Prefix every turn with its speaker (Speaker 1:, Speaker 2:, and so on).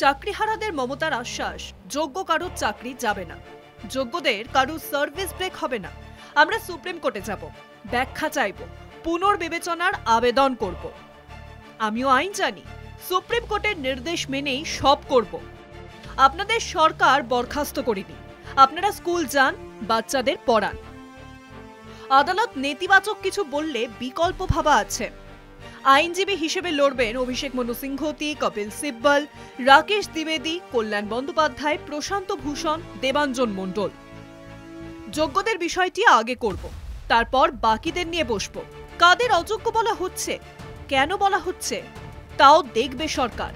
Speaker 1: চাকরিহারাদের মমতার আশ্বাস, যোগ্য কারোর চাকরি যাবে না, যোগ্যদের কারোর সার্ভিস ব্রেক হবে না। আমরা সুপ্রিম কোর্টে যাব, ব্যাখ্যা চাইব, পুনর্বিবেচনার আবেদন করব। আমিও আইন জানি, সুপ্রিম কোর্টের নির্দেশ মেনেই সব করব। আপনাদের সরকার বরখাস্ত করেনি, আপনারা স্কুল যান, বাচ্চাদের পড়ান। আদালত নেতিবাচক কিছু বললে বিকল্প ভাবা আছে। আইনজীবী হিসেবে লড়বেন অভিষেক মনু সিংঘতি, কপিল সিব্বল, রাকেশ দ্বিবেদী, কল্যাণ বন্দ্যোপাধ্যায়, প্রশান্ত ভূষণ, দেবাঞ্জন মণ্ডল। যোগ্যদের বিষয়টি আগে করব, তারপর বাকিদের নিয়ে বসবো। কাদের অযোগ্য বলা হচ্ছে, কেন বলা হচ্ছে, তাও দেখবে সরকার।